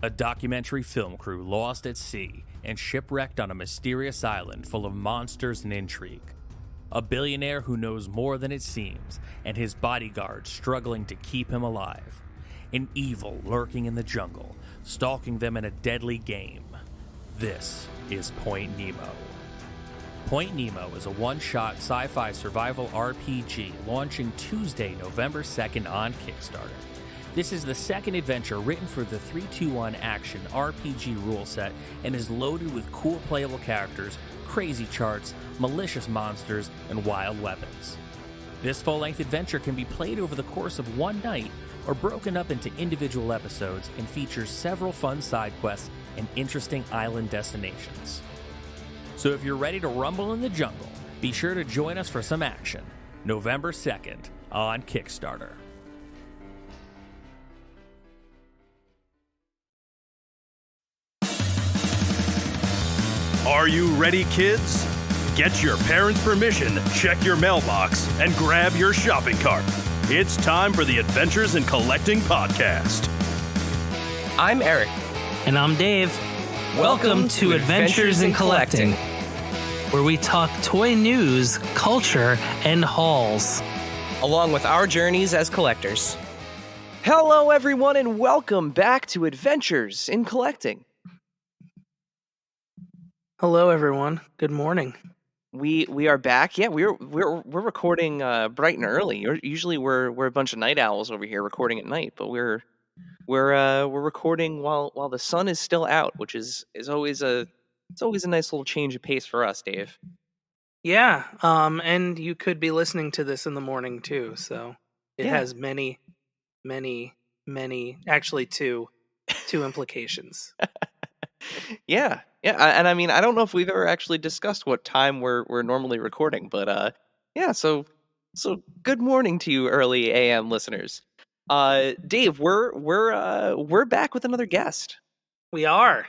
A documentary film crew lost at sea and shipwrecked on a mysterious island full of monsters and intrigue. A billionaire who knows more than it seems, and his bodyguards struggling to keep him alive. An evil lurking in the jungle, stalking them in a deadly game. This is Point Nemo. Point Nemo is a one-shot sci-fi survival RPG launching Tuesday, November 2nd on Kickstarter. This is the second adventure written for the 3-2-1 action RPG rule set and is loaded with cool playable characters, crazy charts, malicious monsters, and wild weapons. This full-length adventure can be played over the course of one night or broken up into individual episodes and features several fun side quests and interesting island destinations. So if you're ready to rumble in the jungle, be sure to join us for some action, November 2nd on Kickstarter. Are you ready, kids? Get your parents' permission, check your mailbox, and grab your shopping cart. It's time for the Adventures in Collecting podcast. I'm Erik. And I'm Dave. Welcome to Adventures in Collecting, where we talk toy news, culture, and hauls, along with our journeys as collectors. Hello, everyone, and welcome back to Adventures in Collecting. Hello, everyone. Good morning. We are back. Yeah, we're recording bright and early. Usually we're a bunch of night owls over here recording at night, but we're recording while the sun is still out, which is always a nice little change of pace for us, Dave. Yeah, and you could be listening to this in the morning too, so it has many, actually two implications. Yeah, and I mean, I don't know if we've ever actually discussed what time we're normally recording, but so good morning to you, early AM listeners. Dave, we're back with another guest. We are.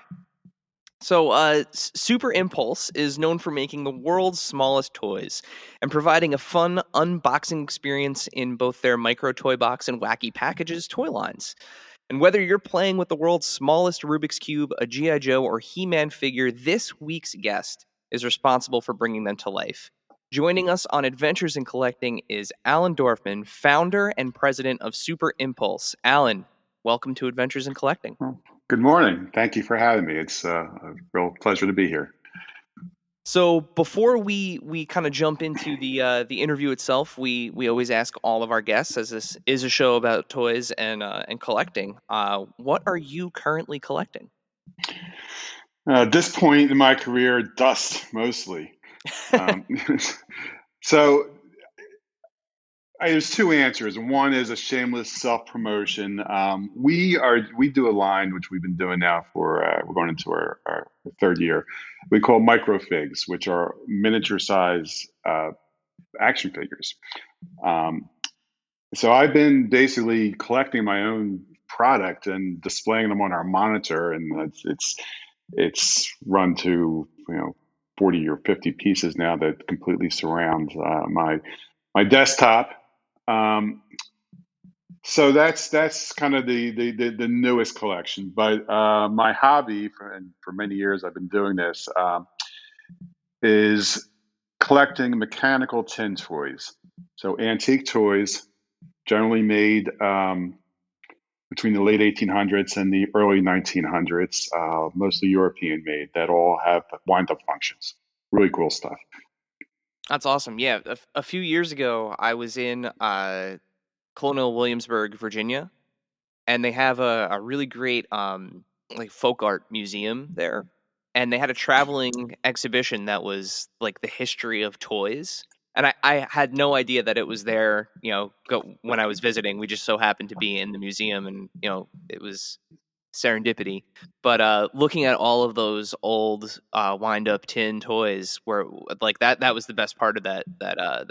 So, Super Impulse is known for making the world's smallest toys and providing a fun unboxing experience in both their micro toy box and Wacky packages toy lines. And whether you're playing with the world's smallest Rubik's Cube, a G.I. Joe, or He-Man figure, this week's guest is responsible for bringing them to life. Joining us on Adventures in Collecting is Alan Dorfman, founder and president of Super Impulse. Alan, welcome to Adventures in Collecting. Good morning. Thank you for having me. It's a real pleasure to be here. So before we kind of jump into the interview itself, we always ask all of our guests, as this is a show about toys and collecting. What are you currently collecting? At this point in my career, dust mostly. So there's two answers. One is a shameless self-promotion. We do a line which we've been doing now for we're going into our third year. We call microfigs, which are miniature size action figures. So I've been basically collecting my own product and displaying them on our monitor, and it's run to 40 or 50 pieces now that completely surround my desktop. So that's kind of the newest collection, but my hobby for many years I've been doing this is collecting mechanical tin toys. So antique toys, generally made between the late 1800s and the early 1900s, mostly European made, that all have wind-up functions. Really cool stuff. That's awesome. Yeah, a few years ago, I was in Colonial Williamsburg, Virginia, and they have a really great like folk art museum there, and they had a traveling exhibition that was like the history of toys. And I had no idea that it was there, when I was visiting. We just so happened to be in the museum, and it was serendipity. But looking at all of those old wind-up tin toys, were like that was the best part of that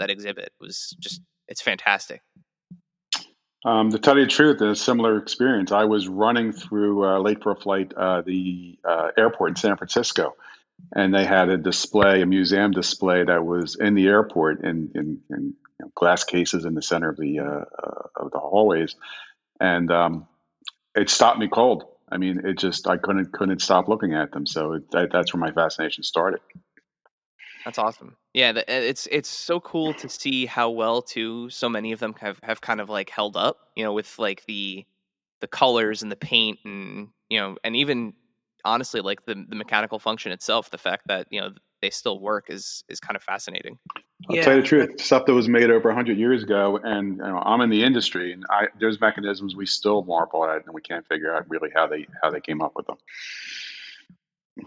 exhibit. It was it's fantastic. To tell you the truth, a similar experience. I was running through late for a flight, the airport in San Francisco, and they had a museum display that was in the airport in glass cases in the center of the hallways, and it stopped me cold. I mean, I couldn't stop looking at them. So that's where my fascination started. That's awesome. Yeah, it's so cool to see how well too so many of them have kind of like held up, with like the colors and the paint, and and even honestly like the mechanical function itself, the fact that they still work is kind of fascinating. I'll tell you the Yeah, truth, stuff that was made over 100 years ago, and I'm in the industry, and there's mechanisms we still marvel at, and we can't figure out really how they came up with them.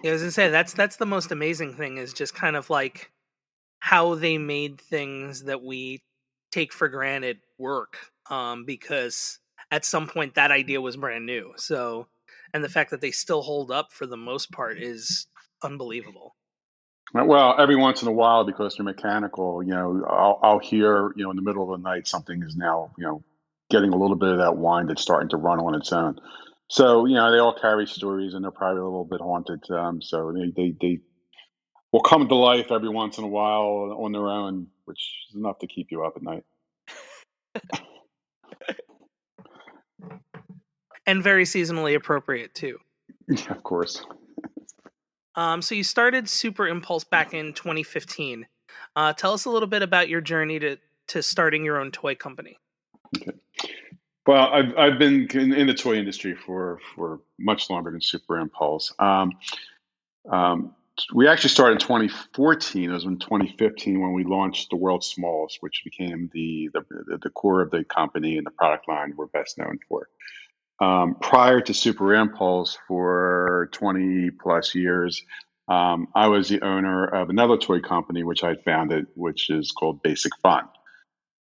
I was gonna say that's the most amazing thing is just kind of like how they made things that we take for granted work. Because at some point that idea was brand new. So, and the fact that they still hold up for the most part is unbelievable. Well, every once in a while, because they're mechanical, I'll hear, in the middle of the night, something is now, getting a little bit of that wine that's starting to run on its own. So, they all carry stories, and they're probably a little bit haunted. So they will come to life every once in a while on their own, which is enough to keep you up at night. And very seasonally appropriate too. Yeah, of course. So you started Super Impulse back in 2015. Tell us a little bit about your journey to starting your own toy company. Okay. Well, I've been in the toy industry for much longer than Super Impulse. Um, we actually started in 2014. It was in 2015 when we launched the world's smallest, which became the core of the company and the product line we're best known for. Prior to Super Impulse, for 20 plus years, I was the owner of another toy company which I founded, which is called Basic Fun.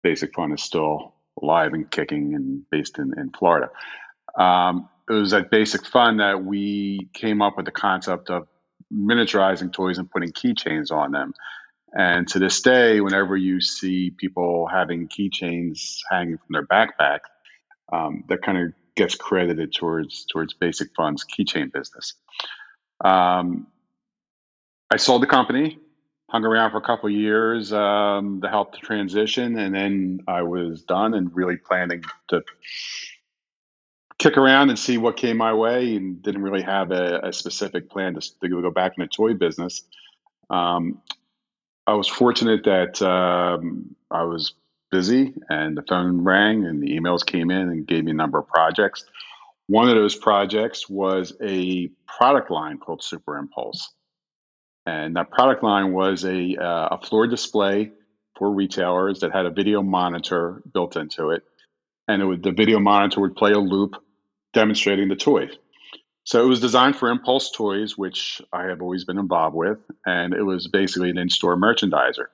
Basic Fun is still alive and kicking and based in Florida. It was at Basic Fun that we came up with the concept of miniaturizing toys and putting keychains on them. And to this day, whenever you see people having keychains hanging from their backpack, that kind of gets credited towards Basic Fun's keychain business. Um, I sold the company, hung around for a couple of years to help the transition, and then I was done and really planning to kick around and see what came my way, and didn't really have a specific plan to go back in the toy business. Um, I was fortunate that I was busy and the phone rang and the emails came in and gave me a number of projects. One of those projects was a product line called Super Impulse. And that product line was a floor display for retailers that had a video monitor built into it. And the video monitor would play a loop demonstrating the toy. So it was designed for Impulse Toys, which I have always been involved with. And it was basically an in-store merchandiser.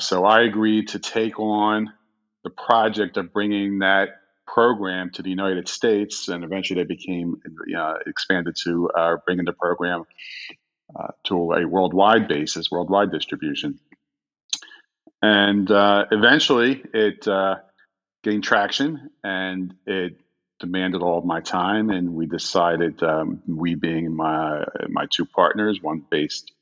So I agreed to take on the project of bringing that program to the United States, and eventually they became expanded to bringing the program to a worldwide basis, worldwide distribution. And eventually it gained traction, and it demanded all of my time. And we decided, we being my two partners, one based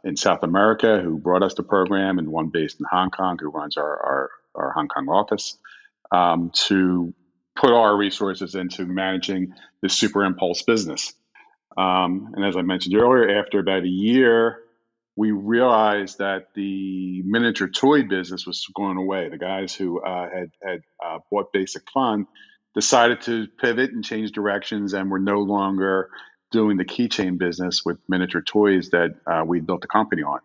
in South America, who brought us the program, and one based in Hong Kong, who runs our Hong Kong office, to put our resources into managing the Super Impulse business. And as I mentioned earlier, after about a year, we realized that the miniature toy business was going away. The guys who had bought Basic Fun decided to pivot and change directions, and were no longer doing the keychain business with miniature toys that we built the company on.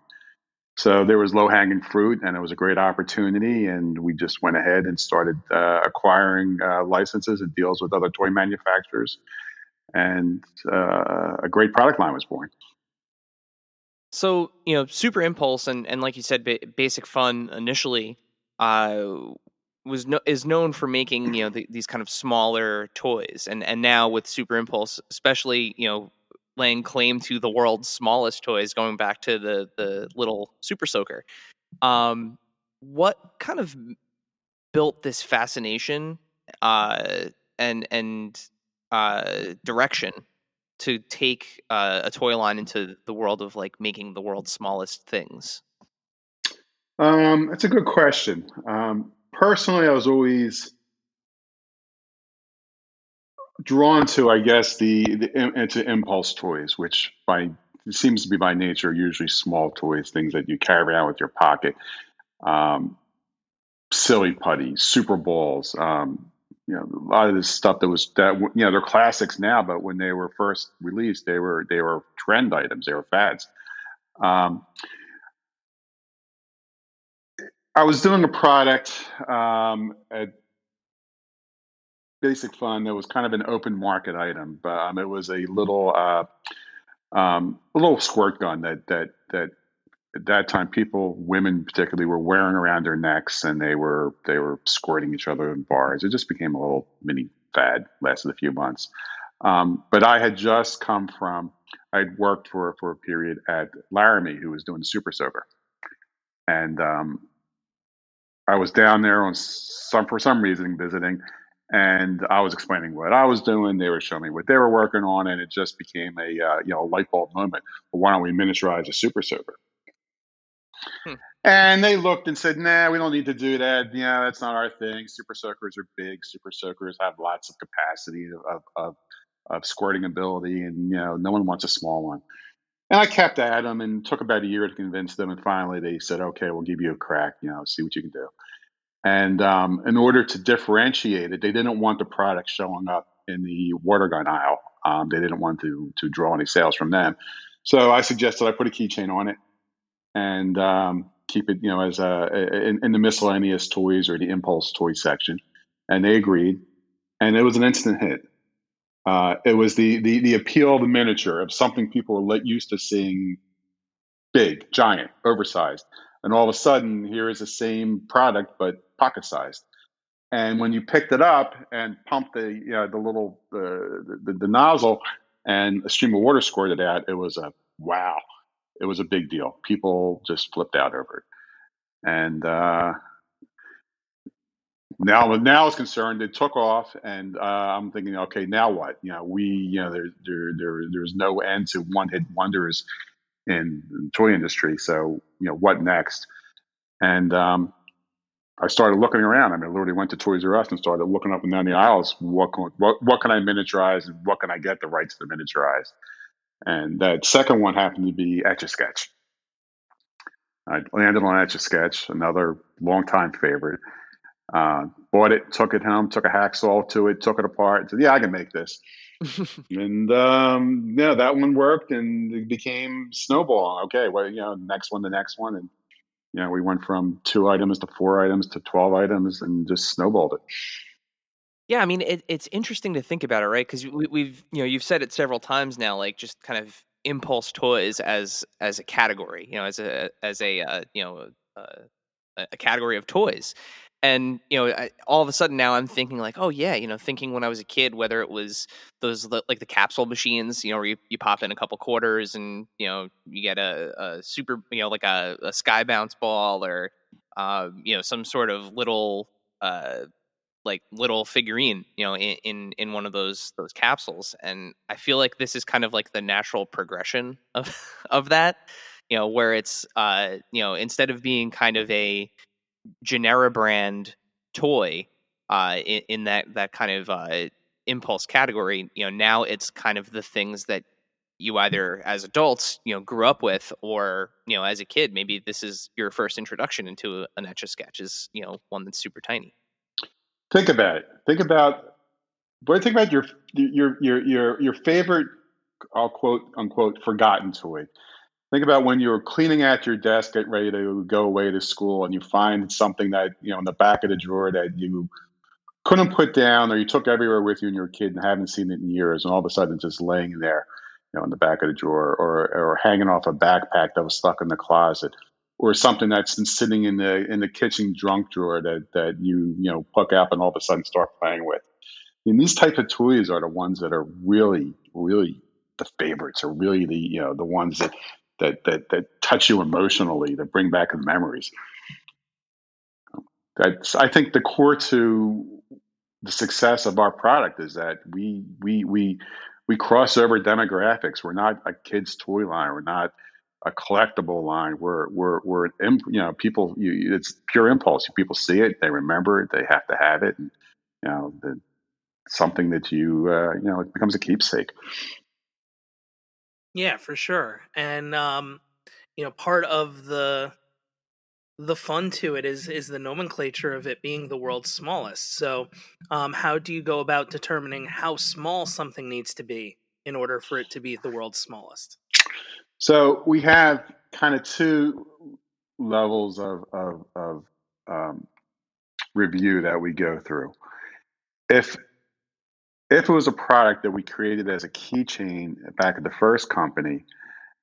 So there was low hanging fruit, and it was a great opportunity. And we just went ahead and started acquiring licenses and deals with other toy manufacturers. And a great product line was born. So, Super Impulse and like you said, Basic Fun initially is known for making these kind of smaller toys, and now with Super Impulse, especially laying claim to the world's smallest toys, going back to the little Super Soaker. What kind of built this fascination and direction to take a toy line into the world of like making the world's smallest things? That's a good question. Personally, I was always drawn to, I guess, into impulse toys, which seems to be by nature usually small toys, things that you carry around with your pocket. Um, Silly putty, super balls. A lot of this stuff they're classics now, but when they were first released, they were trend items. They were fads. Um, I was doing a product at Basic Fun that was kind of an open market item, but it was a little squirt gun that at that time women particularly, were wearing around their necks, and they were squirting each other in bars. It just became a little mini fad, lasted a few months. But I'd worked for a period at Laramie, who was doing the Super Soaker, and I was down there for some reason visiting, and I was explaining what I was doing. They were showing me what they were working on, and it just became a light bulb moment. Well, why don't we miniaturize a Super Soaker? Hmm. And they looked and said, "Nah, we don't need to do that. Yeah, that's not our thing. Super Soakers are big. Super Soakers have lots of capacity of squirting ability, and no one wants a small one." And I kept at them, and took about a year to convince them. And finally, they said, "Okay, we'll give you a crack. See what you can do." And in order to differentiate it, they didn't want the product showing up in the water gun aisle. They didn't want to draw any sales from them. So I suggested I put a keychain on it, and keep it, as in the miscellaneous toys or the impulse toy section. And they agreed, and it was an instant hit. It was the appeal of the miniature, of something people were used to seeing big, giant, oversized, and all of a sudden here is the same product but pocket sized. And when you picked it up and pumped the little the nozzle, and a stream of water squirted out, it was a wow. It was a big deal. People just flipped out over it. And now it's concerned, it took off, and I'm thinking, okay, now what? There's no end to one hit wonders in the toy industry. So what next? And I started looking around. I literally went to Toys R Us and started looking up and down the aisles. What can I miniaturize, and what can I get the rights to miniaturize? And that second one happened to be Etch a Sketch. I landed on Etch a Sketch, another longtime favorite. Bought it, took it home, took a hacksaw to it, took it apart, and said, "Yeah, I can make this." And that one worked, and it became snowball. Okay, well, the next one, and we went from 2 items to 4 items to 12 items, and just snowballed it. Yeah, I mean, it's interesting to think about it, right? Because we've you've said it several times now, like just kind of impulse toys as a category, uh, a category of toys. And all of a sudden now I'm thinking like, oh yeah, thinking when I was a kid, whether it was like the capsule machines, where you pop in a couple quarters and you get a super, like a sky bounce ball, or some sort of little little figurine, in one of those capsules. And I feel like this is kind of like the natural progression of of that, where it's instead of being kind of a Genera brand toy, in that kind of impulse category, now it's kind of the things that you either as adults grew up with, or as a kid maybe this is your first introduction into an Etch a Sketch, is one that's super tiny. Think about it. Think about your favorite, I'll quote unquote, forgotten toy. Think about when you're cleaning out your desk, get ready to go away to school, and you find something that in the back of the drawer that you couldn't put down, or you took everywhere with you when you were a kid and haven't seen it in years, and all of a sudden it's just laying there, in the back of the drawer, or hanging off a backpack that was stuck in the closet, or something that's been sitting in the kitchen junk drawer that you pluck out and all of a sudden start playing with. And these type of toys are the ones that are really, really the favorites, are really the ones that touch you emotionally, that bring back the memories. That's, I think, the core to the success of our product, is that we cross over demographics. We're not a kid's toy line. We're not a collectible line. People. It's pure impulse. People see it, they remember it, they have to have it. And, something that it becomes a keepsake. Yeah, for sure. And part of the fun to it is the nomenclature of it being the world's smallest. So, how do you go about determining how small something needs to be in order for it to be the world's smallest? So we have kind of two levels of um, review that we go through. If it was a product that we created as a keychain back at the first company,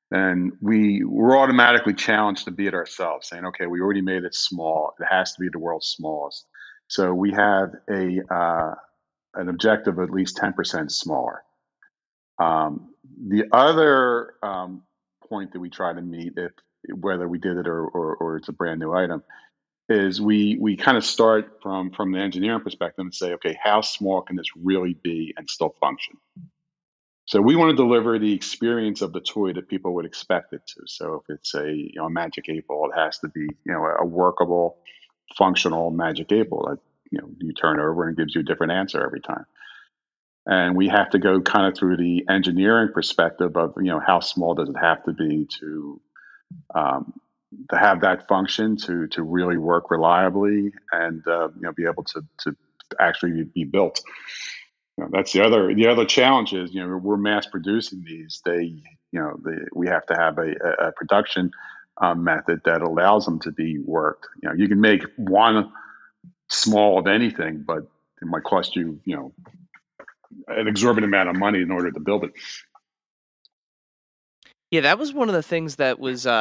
then we were automatically challenged to be it ourselves, saying, "Okay, we already made it small. It has to be the world's smallest." So we have an objective of at least 10% smaller. The other point that we try to meet, if whether we did it or it's a brand new item, is we kind of start from the engineering perspective and say, okay, how small can this really be and still function? So we want to deliver the experience of the toy that people would expect it to. So if it's a magic 8 ball, it has to be a workable, functional magic 8 ball that you turn over and it gives you a different answer every time. And we have to go kind of through the engineering perspective of how small does it have to be um, to have that function to really work reliably and be able to actually be built. That's the other challenge is we're mass producing these. We have to have a production method that allows them to be worked. You can make one small of anything, but it might cost you an exorbitant amount of money in order to build it. Yeah, that was one of the things that was we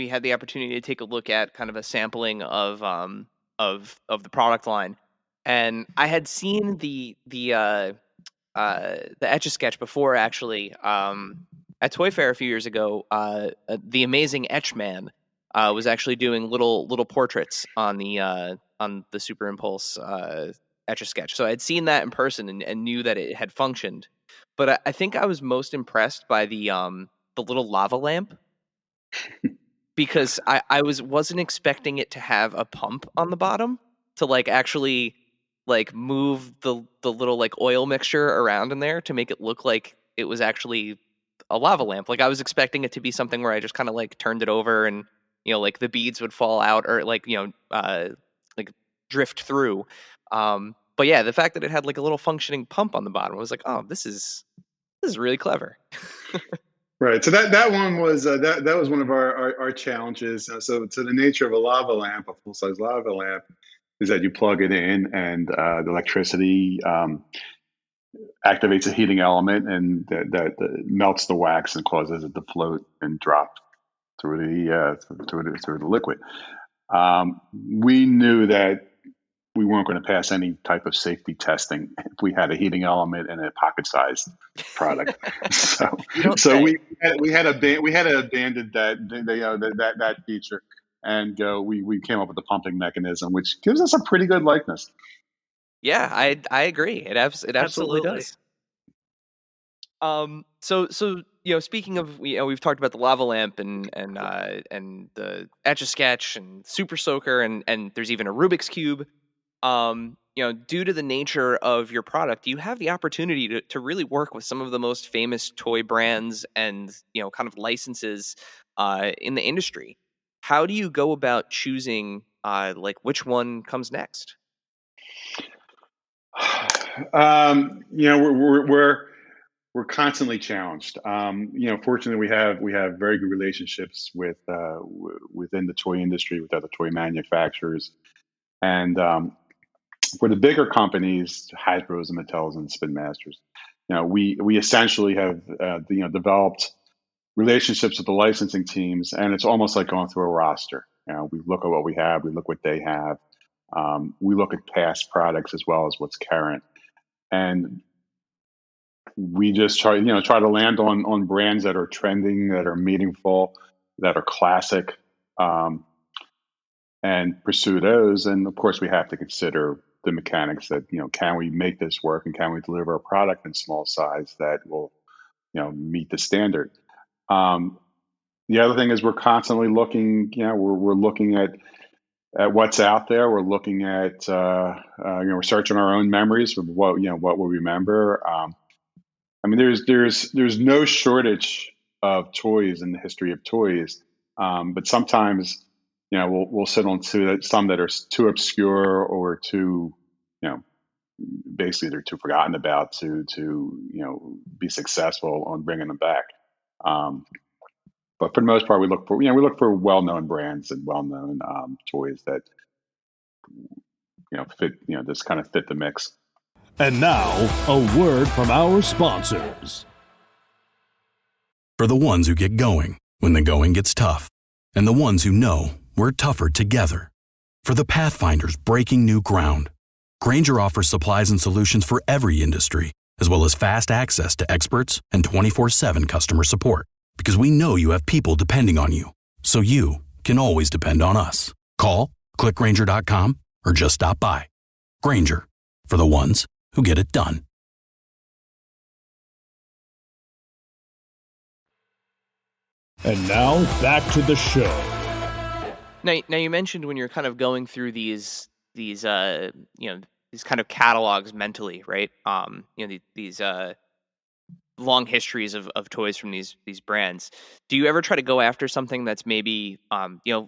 had the opportunity to take a look at kind of a sampling of the product line, and I had seen the Etch-a-Sketch before, actually, at Toy Fair a few years ago. The amazing Etch Man was actually doing little portraits on the Super Impulse Etch-a-Sketch. So I had seen that in person and knew that it had functioned. But I think I was most impressed by the little lava lamp, because I wasn't expecting it to have a pump on the bottom to actually move the little oil mixture around in there to make it look like it was actually a lava lamp. I was expecting it to be something where I just kind of turned it over and the beads would fall out or like drift through. But yeah, the fact that it had a little functioning pump on the bottom, I was like, oh, this is really clever. Right. So that one was that was one of our challenges. So the nature of a lava lamp, a full size lava lamp, is that you plug it in and the electricity activates a heating element and that melts the wax and causes it to float and drop through the liquid. We knew that we weren't going to pass any type of safety testing if we had a heating element and a pocket-sized product. So we had abandoned that feature and go. We came up with the pumping mechanism, which gives us a pretty good likeness. Yeah, I agree. It absolutely does. So speaking of, we've talked about the lava lamp and the Etch-a-Sketch and Super Soaker and there's even a Rubik's Cube. Due to the nature of your product, you have the opportunity to really work with some of the most famous toy brands and kind of licenses in the industry. How do you go about choosing which one comes next? We're constantly challenged. Fortunately, we have very good relationships within the toy industry with other toy manufacturers, and for the bigger companies, Hasbro's and Mattel's and Spin Masters, we essentially have developed relationships with the licensing teams, and it's almost like going through a roster. We look at what we have, we look what they have, we look at past products as well as what's current, and we just try to land on brands that are trending, that are meaningful, that are classic, and pursue those. And of course, we have to consider the mechanics that can we make this work and can we deliver a product in small size that will meet the standard. The other thing is we're constantly looking. We're looking at at what's out there. We're looking at we're searching our own memories of what we remember. I mean, there's no shortage of toys in the history of toys, but sometimes we'll sit on some that are too obscure or too basically they're too forgotten about to be successful on bringing them back. But for the most part, we look for well-known brands and well-known toys that fit just kind of fit the mix. And now, a word from our sponsors. For the ones who get going when the going gets tough, and the ones who know we're tougher together. For the Pathfinders breaking new ground, Grainger offers supplies and solutions for every industry, as well as fast access to experts and 24/7 customer support. Because we know you have people depending on you, so you can always depend on us. Call, click Grainger.com, or just stop by. Grainger, for the ones who get it done. And now, back to the show. Now you mentioned when you're kind of going through these kind of catalogs mentally, right? These long histories of toys from these brands. Do you ever try to go after something that's maybe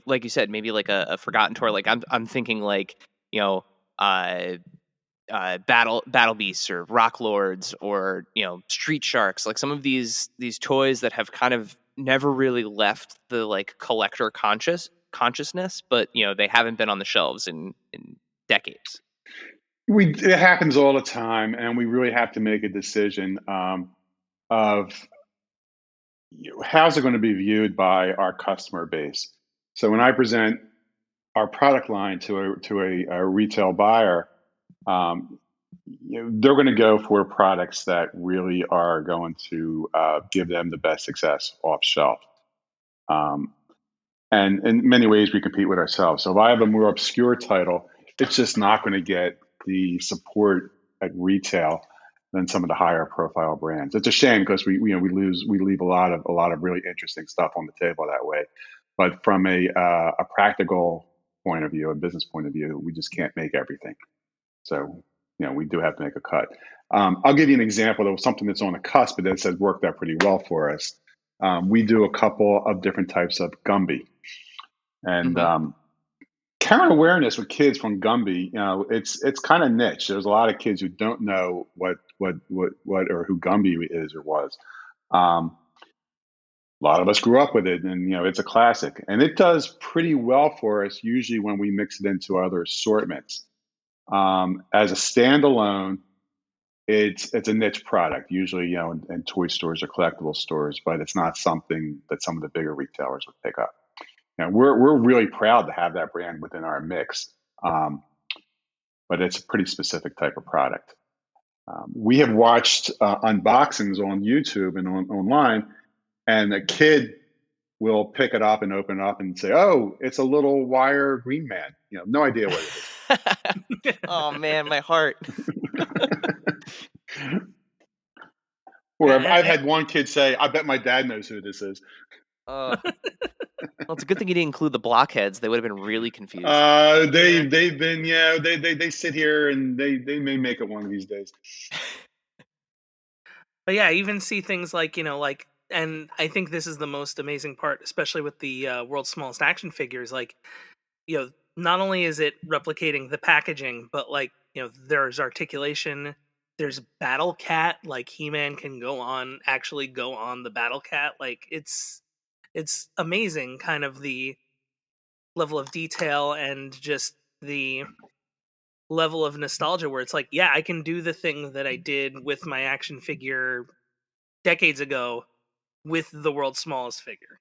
like you said, maybe like a forgotten toy? Like I'm thinking like Battle Beasts or Rock Lords or Street Sharks, like some of these toys that have kind of never really left the like collector consciousness, but they haven't been on the shelves in decades. It happens all the time, and we really have to make a decision of how's it going to be viewed by our customer base. So when I present our product line to a retail buyer, they're going to go for products that really are going to give them the best success off shelf. And in many ways, we compete with ourselves. So if I have a more obscure title, it's just not going to get the support at retail than some of the higher profile brands. It's a shame because we leave a lot of really interesting stuff on the table that way. But from a practical point of view, a business point of view, we just can't make everything. So we do have to make a cut. I'll give you an example of something that's on the cusp, but that has worked out pretty well for us. We do a couple of different types of Gumby, and current awareness with kids from Gumby, it's kind of niche. There's a lot of kids who don't know what or who Gumby is or was. A lot of us grew up with it, and it's a classic, and it does pretty well for us usually when we mix it into other assortments. As a standalone, it's a niche product, usually in toy stores or collectible stores, but it's not something that some of the bigger retailers would pick up. We're really proud to have that brand within our mix, but it's a pretty specific type of product. We have watched unboxings on YouTube and online, and a kid will pick it up and open it up and say, "Oh, it's a little wire Green Man." No idea what it is. Oh man, my heart. Or I've had one kid say, "I bet my dad knows who this is." Well, it's a good thing you didn't include the blockheads. They would have been really confused. They've been they sit here and they may make it one of these days. But yeah, I even see things like and I think this is the most amazing part, especially with the world's smallest action figures. Like, not only is it replicating the packaging, but there's articulation. There's Battle Cat. Like He-Man can actually go on the Battle Cat. Like it's amazing, kind of the level of detail and just the level of nostalgia where it's like, yeah, I can do the thing that I did with my action figure decades ago with the world's smallest figure.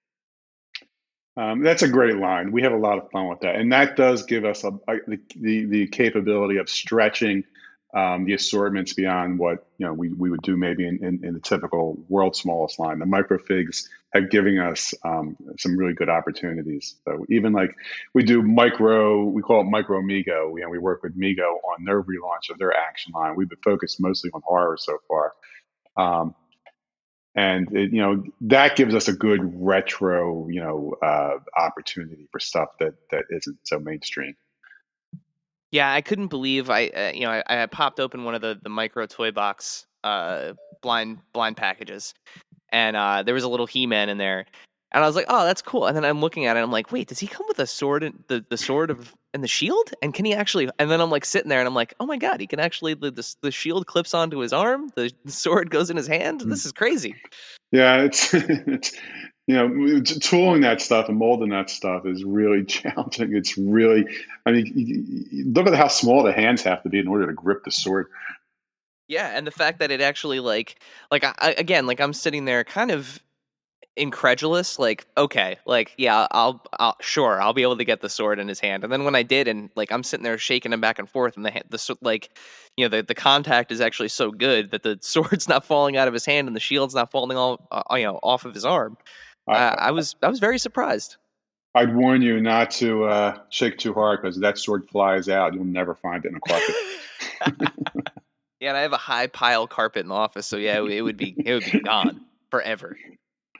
That's a great line. We have a lot of fun with that, and that does give us the capability of stretching the assortments beyond what we would do maybe in the typical world's smallest line. The microfigs have given us some really good opportunities. So even like we do we call it Micro Mego. We work with Mego on their relaunch of their action line. We've been focused mostly on horror so far. And that gives us a good retro opportunity for stuff that isn't so mainstream. Yeah, I couldn't believe I popped open one of the micro toy box blind packages, and there was a little He-Man in there, and I was like, oh, that's cool. And then I'm looking at it, and I'm like, wait, does he come with a sword and the sword and the shield? And can he actually? And then I'm like sitting there, and I'm like, oh my god, he can actually the shield clips onto his arm, the sword goes in his hand. This is crazy. Yeah, it's tooling that stuff and molding that stuff is really challenging. It's really, I mean, look at how small the hands have to be in order to grip the sword. Yeah, and the fact that it actually again, I'm sitting there kind of incredulous, like, okay, like, yeah, I'll be able to get the sword in his hand. And then when I did, and like I'm sitting there shaking him back and forth, and the contact is actually so good that the sword's not falling out of his hand and the shield's not falling all off of his arm. I was very surprised. I'd warn you not to shake too hard, because that sword flies out. You'll never find it in a carpet. Yeah, and I have a high pile carpet in the office, so yeah, it would be gone forever.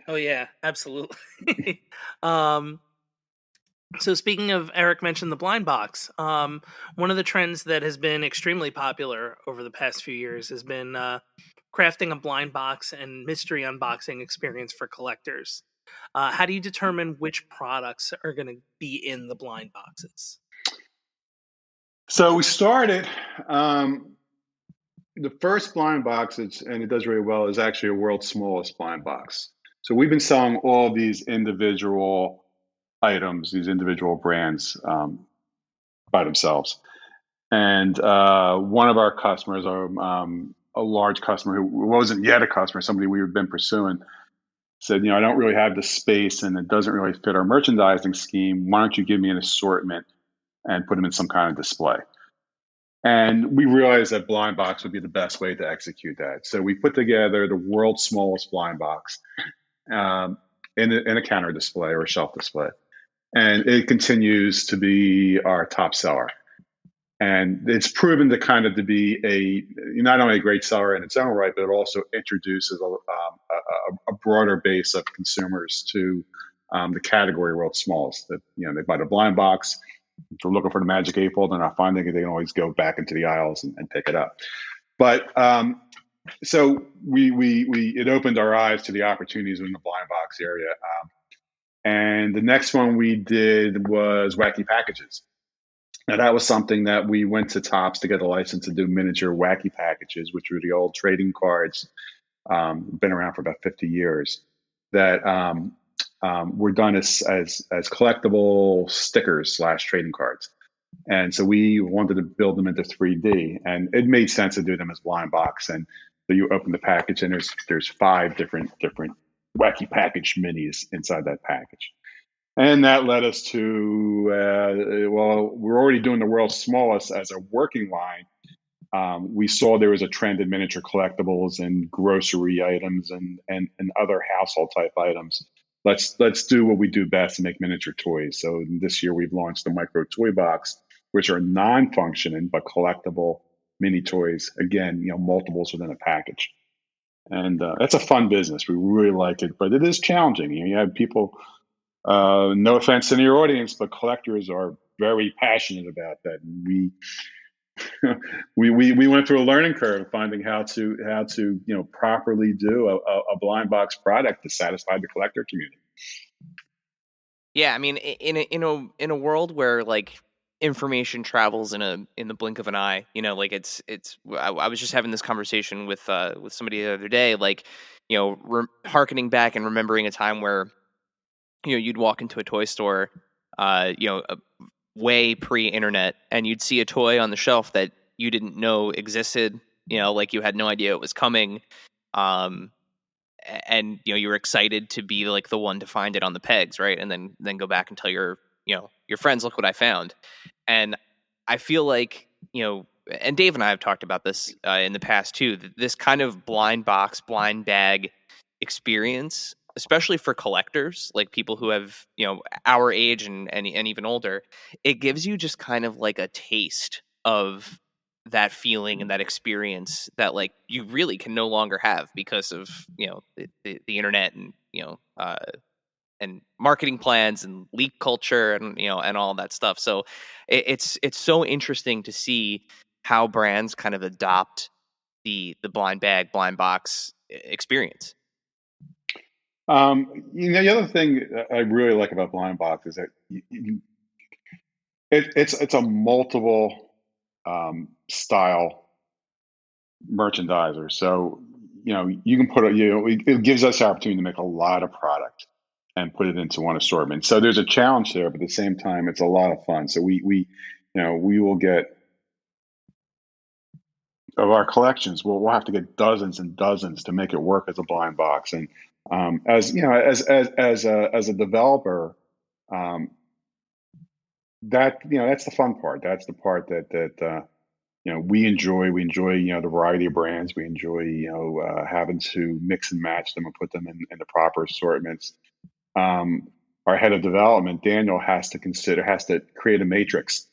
Oh yeah, absolutely. So speaking of, Erik mentioned the blind box. One of the trends that has been extremely popular over the past few years has been crafting a blind box and mystery unboxing experience for collectors. How do you determine which products are going to be in the blind boxes? So we started, the first blind box, and it does really well, is actually a world's smallest blind box. So we've been selling all these individual items, these individual brands by themselves. And one of our customers, a large customer who wasn't yet a customer, somebody we've been pursuing, said, I don't really have the space and it doesn't really fit our merchandising scheme. Why don't you give me an assortment and put them in some kind of display? And we realized that blind box would be the best way to execute that. So we put together the world's smallest blind box in a counter display or a shelf display. And it continues to be our top seller. And it's proven to kind of to be not only a great seller in its own right, but it also introduces a broader base of consumers to the category world's smallest. That they buy the blind box, if they're looking for the magic 8-ball, they're not finding it, they can always go back into the aisles and pick it up. But so it opened our eyes to the opportunities in the blind box area. And the next one we did was Wacky packages. Now, that was something that we went to Topps to get a license to do miniature Wacky packages, which were the old trading cards, been around for about 50 years, that were done as collectible stickers / trading cards. And so we wanted to build them into 3D, and it made sense to do them as blind box. And so you open the package, and there's 5 different Wacky package minis inside that package. And that led us to, we're already doing the world's smallest as a working line. We saw there was a trend in miniature collectibles and grocery items and other household type items. Let's do what we do best and make miniature toys. So this year we've launched the micro toy box, which are non-functioning but collectible mini toys. Again, multiples within a package. And that's a fun business. We really like it, but it is challenging. You have people. No offense to your audience, but collectors are very passionate about that. And we went through a learning curve finding how to properly do a blind box product to satisfy the collector community. Yeah, I mean, in a world where like information travels in the blink of an eye, it's. I was just having this conversation with somebody the other day, like, hearkening back and remembering a time where you'd walk into a toy store, way pre-internet, and you'd see a toy on the shelf that you didn't know existed. Like you had no idea it was coming, and you were excited to be like the one to find it on the pegs, right? And then go back and tell your friends, look what I found. And I feel like and Dave and I have talked about this in the past too. This kind of blind box, blind bag experience, especially for collectors, like people who have, our age and even older, it gives you just kind of like a taste of that feeling and that experience that like you really can no longer have because of the internet and and marketing plans and leak culture and and all that stuff. So it's so interesting to see how brands kind of adopt the blind bag, blind box experience. The other thing that I really like about blind box is that it's a multiple style merchandiser. So you can put it gives us the opportunity to make a lot of product and put it into one assortment. So there's a challenge there, but at the same time, it's a lot of fun. So we will get of our collections. We'll have to get dozens and dozens to make it work as a blind box. And as a developer, that's the fun part. That's the part that we enjoy. We enjoy the variety of brands. We enjoy having to mix and match them and put them in the proper assortments. Our head of development, Daniel, has to create a matrix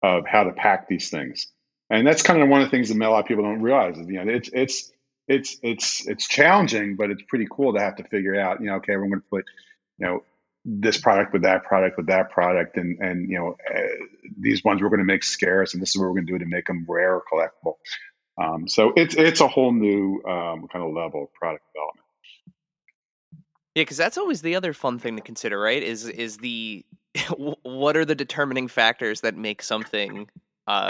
of how to pack these things, and that's kind of one of the things that a lot of people don't realize is it's challenging, but it's pretty cool to have to figure out okay, we're going to put this product with that product with that product, and these ones we're going to make scarce, and this is what we're going to do to make them rare or collectible. So it's a whole new kind of level of product development. Yeah, because that's always the other fun thing to consider, right? Is the what are the determining factors that make something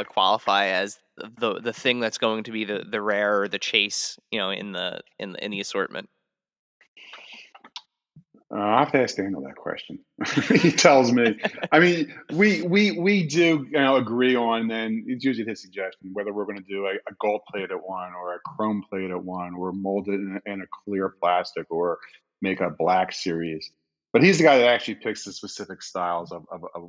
qualify as the thing that's going to be the rare or the chase, in the assortment? I have to ask Daniel that question. He tells me. I mean, we do agree on, and it's usually his suggestion whether we're going to do a gold plated one or a chrome plated one, or mold it in a clear plastic, or make a black series. But he's the guy that actually picks the specific styles of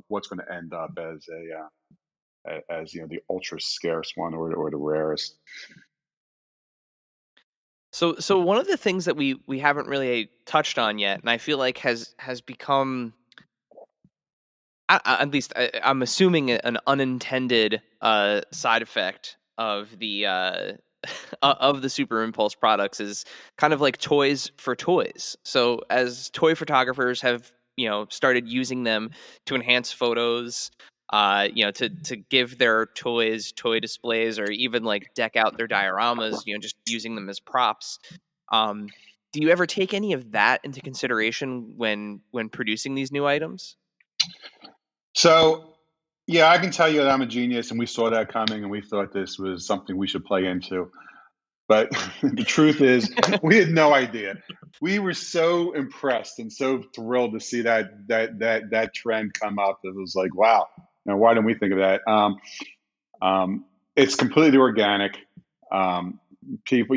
what's going to end up as the ultra scarce one or the rarest. So one of the things that we haven't really touched on yet, and I feel like has become, at least I'm assuming, an unintended side effect of the of the Super Impulse products, is kind of like toys for toys. So as toy photographers have started using them to enhance photos, to give their toys toy displays, or even like deck out their dioramas, just using them as props. Do you ever take any of that into consideration when producing these new items? So, yeah, I can tell you that I'm a genius, and we saw that coming, and we thought this was something we should play into. But the truth is, we had no idea. We were so impressed and so thrilled to see that trend come up. It was like, wow, why didn't we think of that? It's completely organic. People,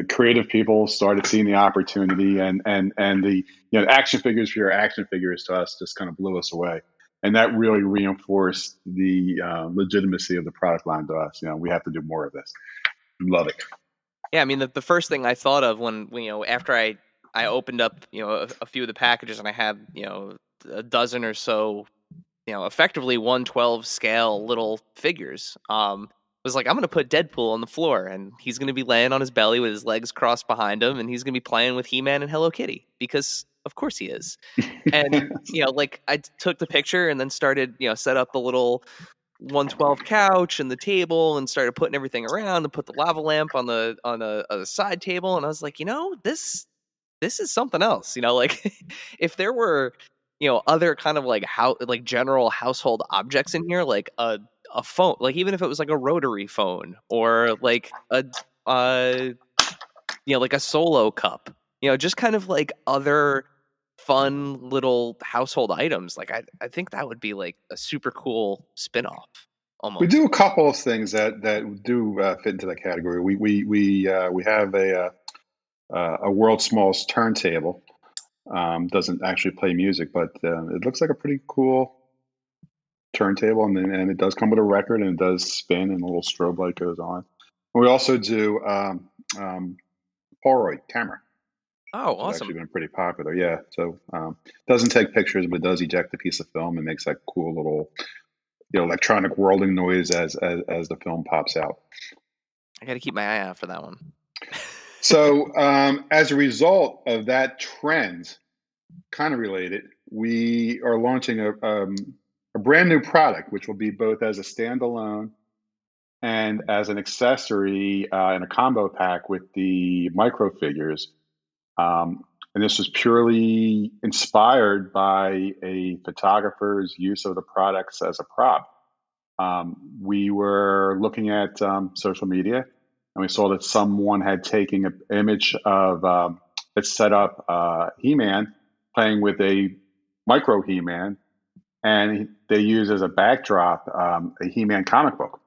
creative people started seeing the opportunity, and the action figures for your action figures to us just kind of blew us away. And that really reinforced the legitimacy of the product line to us. We have to do more of this. Love it. Yeah, I mean, the first thing I thought of when after I opened up a few of the packages, and I had a dozen or so effectively 1/12 scale little figures, was like, I'm gonna put Deadpool on the floor, and he's gonna be laying on his belly with his legs crossed behind him, and he's gonna be playing with He-Man and Hello Kitty, because of course he is. And like, I took the picture and then started set up the little 1/12 couch and the table, and started putting everything around, and put the lava lamp on a side table, and I was like, this is something else. Like, if there were other kind of like general household objects in here, like a phone, like even if it was like a rotary phone, or like a like a solo cup, just kind of like other fun little household items, like I think that would be like a super cool spin-off almost. We do a couple of things that do fit into that category. We have a world's smallest turntable. Doesn't actually play music, but it looks like a pretty cool turntable, and it does come with a record, and it does spin, and a little strobe light goes on. And we also do Polaroid camera. Oh, It's awesome. actually been pretty popular. Yeah. So doesn't take pictures, but does eject a piece of film and makes that cool little electronic whirling noise as the film pops out. I got to keep my eye out for that one. So as a result of that trend, kind of related, we are launching a brand new product, which will be both as a standalone and as an accessory in a combo pack with the micro figures. And this was purely inspired by a photographer's use of the products as a prop. We were looking at social media, and we saw that someone had taken an image of it set up He-Man playing with a micro He-Man, and they used as a backdrop a He-Man comic book.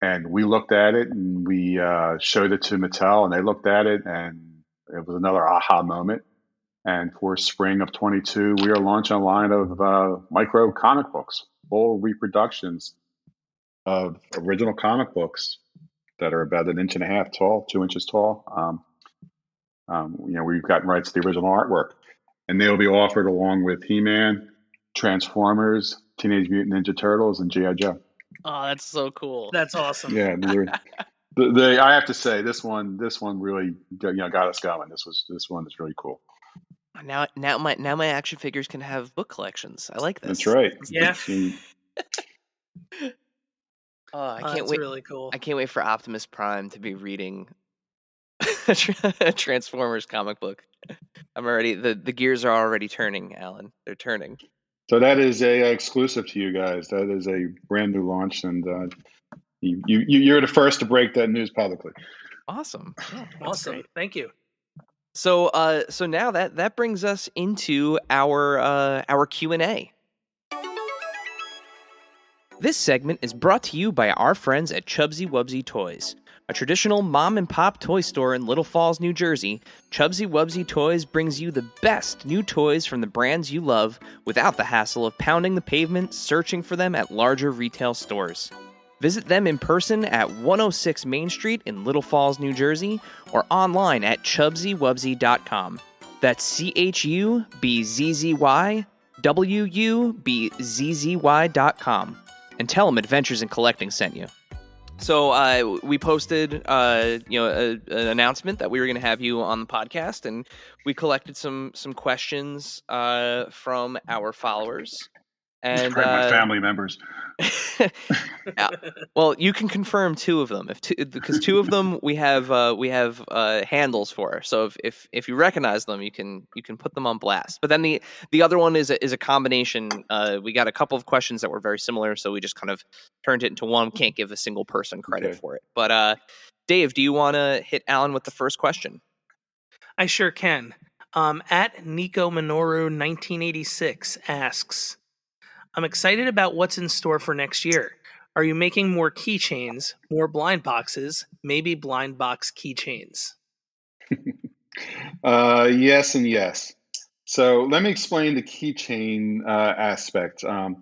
And we looked at it, and we showed it to Mattel, and they looked at it, and it was another aha moment. And for spring of 22, we are launching a line of micro comic books, full reproductions of original comic books that are about 1.5 inches tall, 2 inches tall. We've gotten rights to the original artwork, and they'll be offered along with He-Man, Transformers, Teenage Mutant Ninja Turtles, and G.I. Joe. Oh, that's so cool. That's awesome. Yeah, I have to say this one really got us going. This one is really cool. Now my action figures can have book collections. I like this. That's right. Yeah. I can't That's wait. really cool. I can't wait for Optimus Prime to be reading a Transformers comic book. I'm already the gears are already turning, Alan. They're turning. So that is a exclusive to you guys. That is a brand new launch, and you're the first to break that news publicly. Awesome. Yeah, Awesome. great. Thank you. So now that brings us into our Q&A. This segment is brought to you by our friends at Chubsy Wubsy Toys. A traditional mom-and-pop toy store in Little Falls, New Jersey, Chubsy Wubsy Toys brings you the best new toys from the brands you love without the hassle of pounding the pavement searching for them at larger retail stores. Visit them in person at 106 Main Street in Little Falls, New Jersey, or online at chubsywubsy.com. That's CHUBZYWUBZZY.com. And tell them Adventures in Collecting sent you. So we posted, an announcement that we were going to have you on the podcast, and we collected some questions from our followers. And my family members. Well, you can confirm 2 of them, because 2 of them we have handles for. So if you recognize them, you can put them on blast. But then the other one is a combination. We got a couple of questions that were very similar, so we just kind of turned it into one. Can't give a single person credit for it. But Dave, do you want to hit Alan with the first question? I sure can. At Nico Minoru 1986 asks, I'm excited about what's in store for next year. Are you making more keychains, more blind boxes, maybe blind box keychains? Yes and yes. So let me explain the keychain aspect. I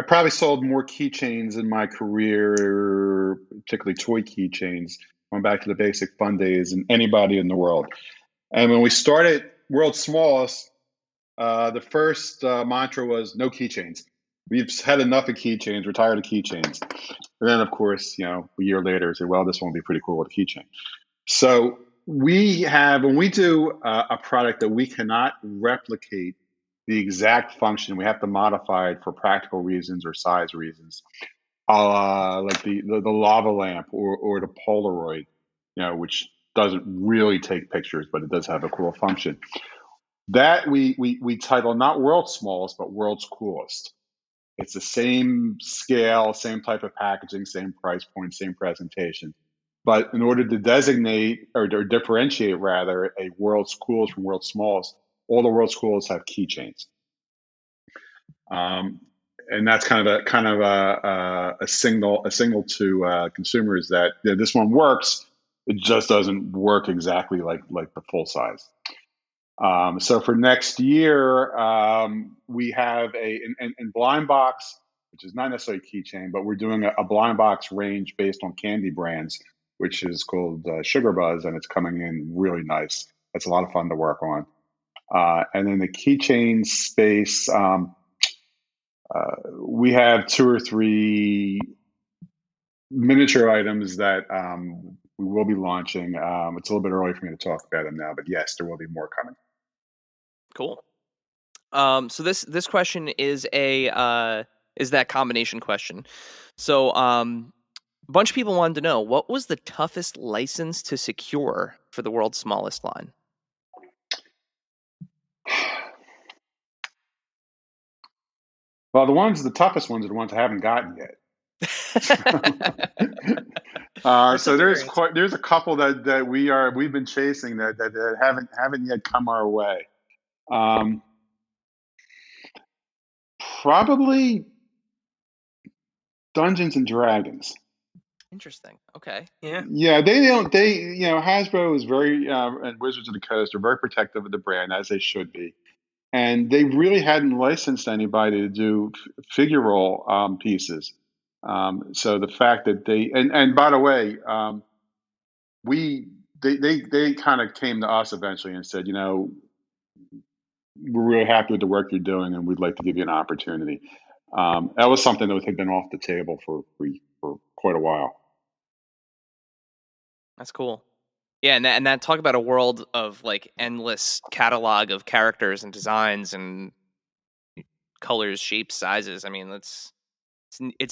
probably sold more keychains in my career, particularly toy keychains, going back to the basic fun days, than anybody in the world. And when we started World's Smallest, the first mantra was no keychains. We've had enough of keychains. We're tired of keychains. And then, of course, a year later, say, well, this one would be pretty cool with a keychain. So when we do a product that we cannot replicate the exact function, we have to modify it for practical reasons or size reasons, like the lava lamp or the Polaroid, which doesn't really take pictures, but it does have a cool function. That we title not World's Smallest, but World's Coolest. It's the same scale, same type of packaging, same price point, same presentation. But in order to designate or differentiate rather a World's Coolest from World's Smallest, all the World's Coolest have keychains. And that's kind of a signal to consumers that this one works. It just doesn't work exactly like the full size. So for next year, we have in blind box, which is not necessarily a keychain, but we're doing a blind box range based on candy brands, which is called Sugar Buzz, and it's coming in really nice. It's a lot of fun to work on. And in the keychain space, we have 2 or 3 miniature items that we will be launching. It's a little bit early for me to talk about them now, but yes, there will be more coming. Cool. So this question is that combination question. So a bunch of people wanted to know, what was the toughest license to secure for the world's smallest line? Well, the toughest ones are the ones I haven't gotten yet. So there's a couple that we've been chasing that haven't yet come our way. Probably Dungeons and Dragons. Interesting. Okay. Yeah. Hasbro is very and Wizards of the Coast are very protective of the brand, as they should be. And they really hadn't licensed anybody to do figure roll pieces. So the fact that and by the way, they kind of came to us eventually and said, we're really happy with the work you're doing, and we'd like to give you an opportunity. That was something that had been off the table for quite a while. That's cool. Yeah, and that talk about a world of like endless catalog of characters and designs and colors, shapes, sizes. I mean, it's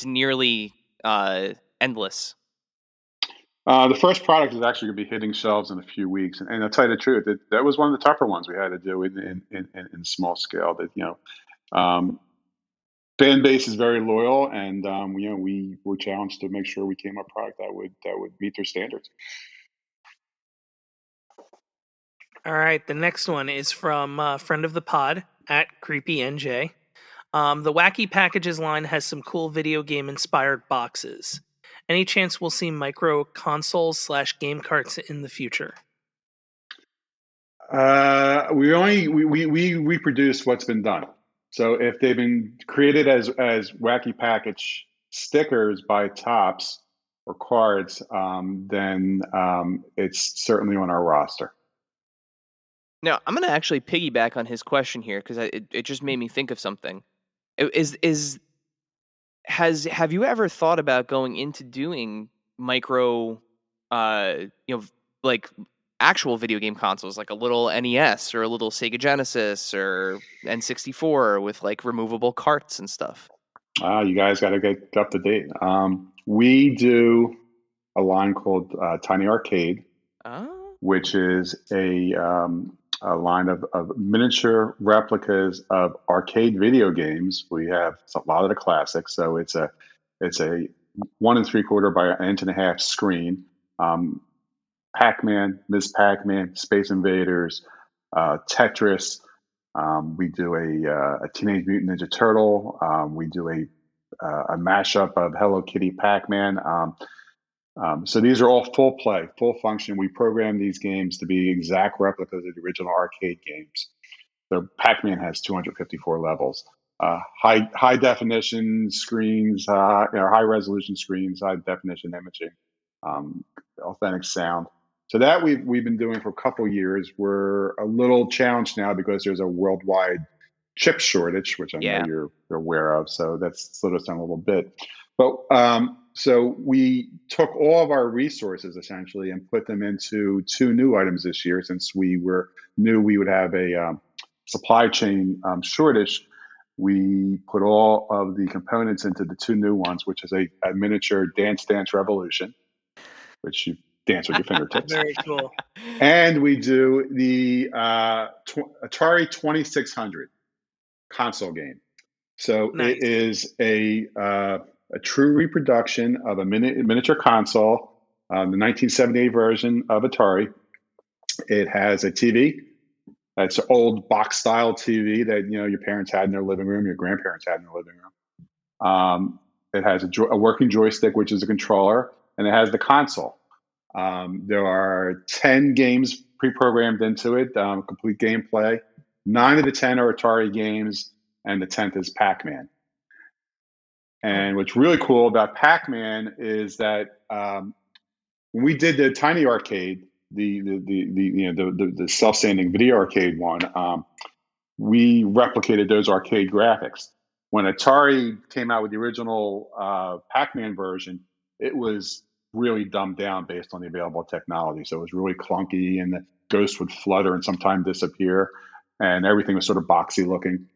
nearly endless. The first product is actually going to be hitting shelves in a few weeks, and I'll tell you the truth, that was one of the tougher ones we had to do in small scale. That fan base is very loyal, and we were challenged to make sure we came up with a product that would meet their standards. All right, the next one is from friend of the pod at CreepyNJ. The Wacky Packages line has some cool video game inspired boxes. Any chance we'll see micro consoles / game carts in the future? We reproduce what's been done. So if they've been created as Wacky Package stickers by Tops or cards, then it's certainly on our roster. Now, I'm going to actually piggyback on his question here because it just made me think of something. Have you ever thought about going into doing micro, like actual video game consoles, like a little NES or a little Sega Genesis or N64 with like removable carts and stuff? You guys got to get up to date. We do a line called Tiny Arcade, which is a line of miniature replicas of arcade video games. We have a lot of the classics. So it's a 1 3/4 by 1.5 inch screen. Pac-Man, Ms. Pac-Man, Space Invaders, Tetris. We do a Teenage Mutant Ninja Turtle. We do a mashup of Hello Kitty, Pac-Man. So these are all full play, full function. We program these games to be exact replicas of the original arcade games. So Pac-Man has 254 levels. High definition screens, high resolution screens, high definition imaging, authentic sound. So that we've been doing for a couple years. We're a little challenged now because there's a worldwide chip shortage, which I know you're aware of. So that's slowed us down a little bit. But so we took all of our resources essentially and put them into 2 new items this year, since we knew we would have a supply chain shortage. We put all of the components into the 2 new ones, which is a miniature Dance Dance Revolution, which you dance with your fingertips. Very cool. And we do the Atari 2600 console game. So Nice. It is a true reproduction of a miniature console, the 1978 version of Atari. It has a TV. It's an old box style TV that your parents had in their living room, your grandparents had in their living room. It has a working joystick, which is a controller, and it has the console. There are 10 games pre-programmed into it, complete gameplay. 9 of the 10 are Atari games, and the 10th is Pac-Man. And what's really cool about Pac-Man is that when we did the Tiny Arcade, the self-standing video arcade one, we replicated those arcade graphics. When Atari came out with the original Pac-Man version, it was really dumbed down based on the available technology. So it was really clunky, and the ghosts would flutter and sometimes disappear, and everything was sort of boxy looking.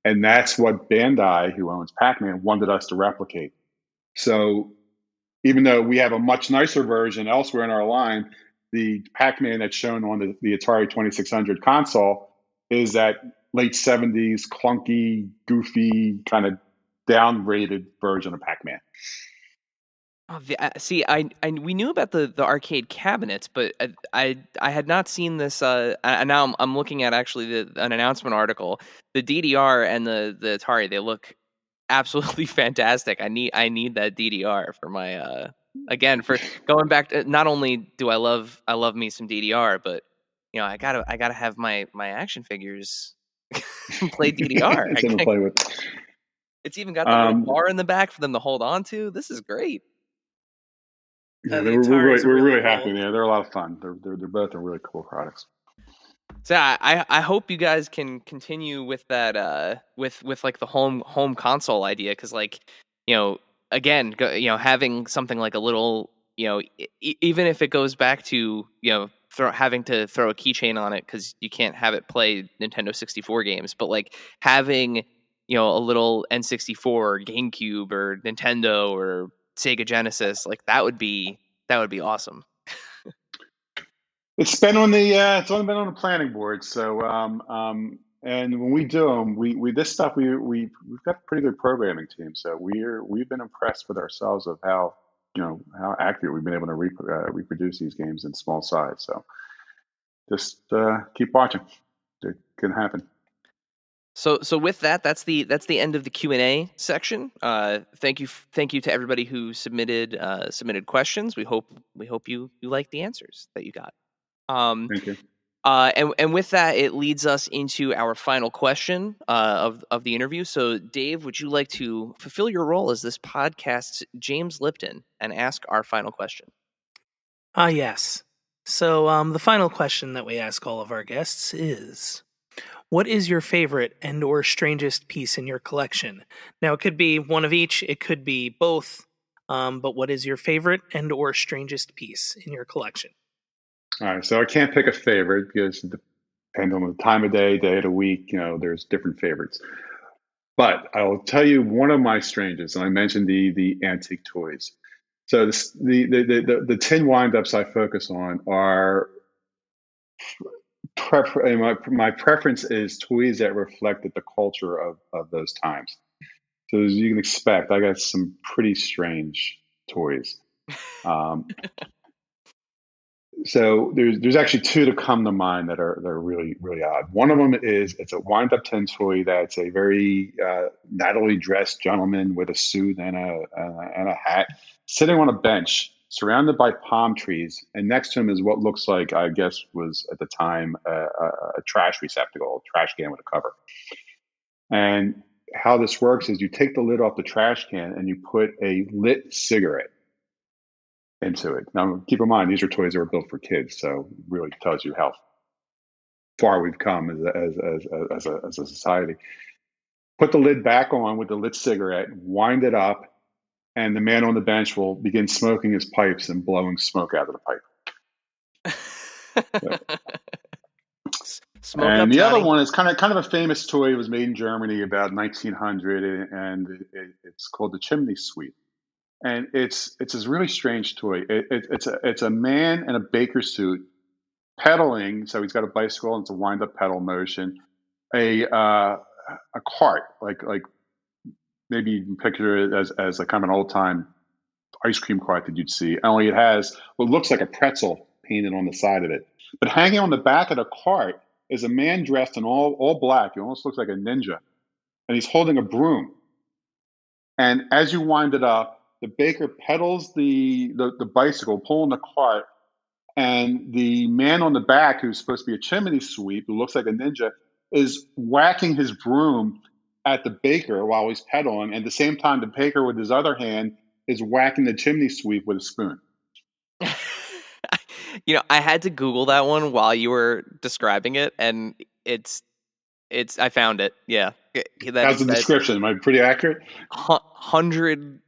And that's what Bandai, who owns Pac-Man, wanted us to replicate. So even though we have a much nicer version elsewhere in our line, the Pac-Man that's shown on the Atari 2600 console is that late 70s, clunky, goofy, kind of downgraded version of Pac-Man. Oh, see, we knew about the arcade cabinets, but I had not seen this. And now I'm looking at actually an announcement article. The DDR and the Atari, they look absolutely fantastic. I need that DDR for my again, for going back to, not only do I love me some DDR, but I gotta have my action figures play DDR. It's to play with. It's even got that little bar in the back for them to hold on to. This is great. Yeah, we're really happy. Yeah, they're a lot of fun. They're both really cool products. So I hope you guys can continue with that with like the home console idea, because again having something like a little even if it goes back to having to throw a keychain on it because you can't have it play Nintendo 64 games, but like having a little N64, GameCube, or Nintendo or Sega Genesis, like that would be awesome. It's been on the it's only been on the planning board. So and when we do them, we this stuff we've got a pretty good programming team. So we've been impressed with ourselves of how how accurate we've been able to reproduce these games in small size. So just keep watching. It can happen. So with that, that's the end of the Q&A section. Thank you to everybody who submitted questions. We hope you like the answers that you got. Thank you. And with that, it leads us into our final question of the interview. So, Dave, would you like to fulfill your role as this podcast's James Lipton and ask our final question? Yes. So the final question that we ask all of our guests is, what is your favorite and or strangest piece in your collection? Now, it could be one of each. It could be both. But what is your favorite and or strangest piece in your collection? All right, so I can't pick a favorite because it depends on the time of day of the week. There's different favorites. But I will tell you one of my strangest, and I mentioned the antique toys. So the tin wind-ups I focus on are my preference is toys that reflected the culture of those times. So as you can expect, I got some pretty strange toys. So there's actually two that come to mind that are really, really odd. One of them it's a wind-up tin toy that's a very nattily dressed gentleman with a suit and a hat sitting on a bench surrounded by palm trees, and next to him is what looks like, I guess, was at the time a trash receptacle, a trash can with a cover. And how this works is you take the lid off the trash can and you put a lit cigarette into it. Now, keep in mind, these are toys that were built for kids, so it really tells you how far we've come as a society. Put the lid back on with the lit cigarette, wind it up, and the man on the bench will begin smoking his pipes and blowing smoke out of the pipe. And the other one is kind of a famous toy. It was made in Germany about 1900, and it's called the Chimney Sweep. And it's this really strange toy. It's a man in a baker suit pedaling. So he's got a bicycle and it's a wind up pedal motion. A cart, like maybe you can picture it as a kind of an old time ice cream cart that you'd see. Only it has what looks like a pretzel painted on the side of it. But hanging on the back of the cart is a man dressed in all black. He almost looks like a ninja, and he's holding a broom. And as you wind it up, the baker pedals the bicycle, pulling the cart, and the man on the back, who's supposed to be a chimney sweep, who looks like a ninja, is whacking his broom at the baker while he's pedaling. And at the same time, the baker, with his other hand, is whacking the chimney sweep with a spoon. I had to Google that one while you were describing it, and it's I found it. Yeah. How's the description? Am I pretty accurate? 100%.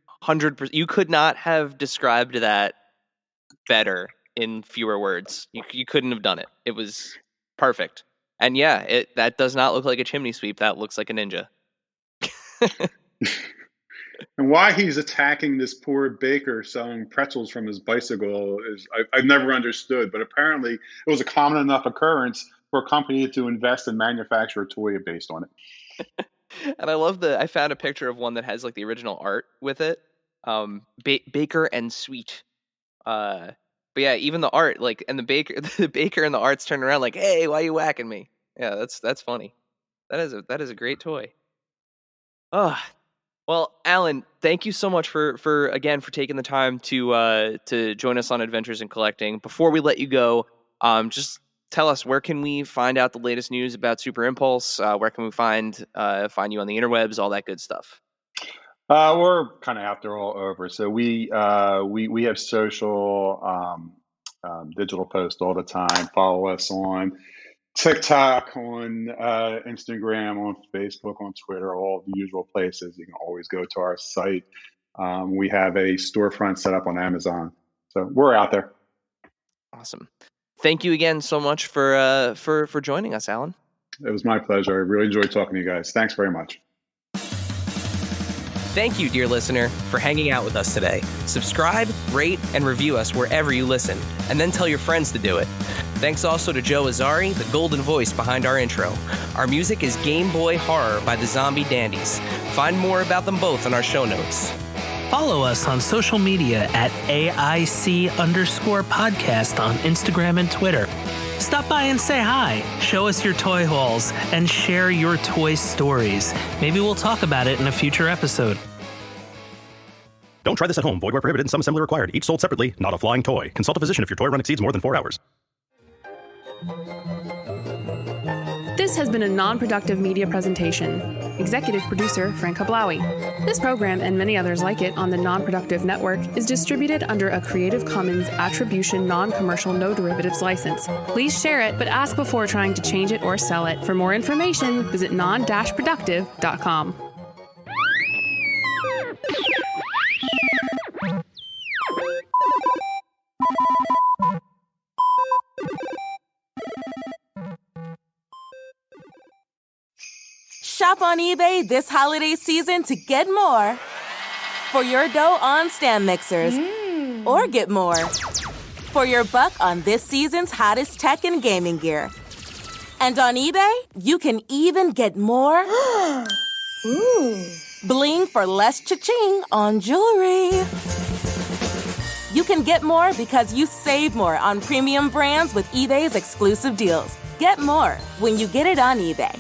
You could not have described that better in fewer words. You couldn't have done it. It was perfect. And yeah, that does not look like a chimney sweep. That looks like a ninja. And why he's attacking this poor baker selling pretzels from his bicycle is I've never understood. But apparently, it was a common enough occurrence for a company to invest and manufacture a toy based on it. And I love I found a picture of one that has like the original art with it. Baker and Sweet. But yeah, even the art, like, and the baker and the art's turning around like, "Hey, why are you whacking me?" Yeah, that's funny. That is a great toy. Oh, well, Alan, thank you so much for taking the time to join us on Adventures in Collecting. Before we let you go, just tell us, where can we find out the latest news about Super Impulse? Where can we find you on the interwebs, all that good stuff? We're kind of out there all over. So we have social, digital posts all the time. Follow us on TikTok, on Instagram, on Facebook, on Twitter, all the usual places. You can always go to our site. We have a storefront set up on Amazon. So we're out there. Awesome. Thank you again so much for joining us, Alan. It was my pleasure. I really enjoyed talking to you guys. Thanks very much. Thank you, dear listener, for hanging out with us today. Subscribe, rate, and review us wherever you listen, and then tell your friends to do it. Thanks also to Joe Azzari, the golden voice behind our intro. Our music is Game Boy Horror by the Zombie Dandies. Find more about them both in our show notes. Follow us on social media at AIC_podcast on Instagram and Twitter. Stop by and say hi, show us your toy hauls, and share your toy stories. Maybe we'll talk about it in a future episode. Don't try this at home. Void where prohibited and some assembly required. Each sold separately, not a flying toy. Consult a physician if your toy run exceeds more than 4 hours. This has been a non-productive media presentation. Executive producer, Frank Hablawi. This program and many others like it on the Non-Productive Network is distributed under a Creative Commons Attribution Non-Commercial No Derivatives license. Please share it, but ask before trying to change it or sell it. For more information, visit non-productive.com. Shop on eBay this holiday season to get more for your dough on stand mixers, or get more for your buck on this season's hottest tech and gaming gear. And on eBay, you can even get more bling for less cha-ching on jewelry. You can get more because you save more on premium brands with eBay's exclusive deals. Get more when you get it on eBay.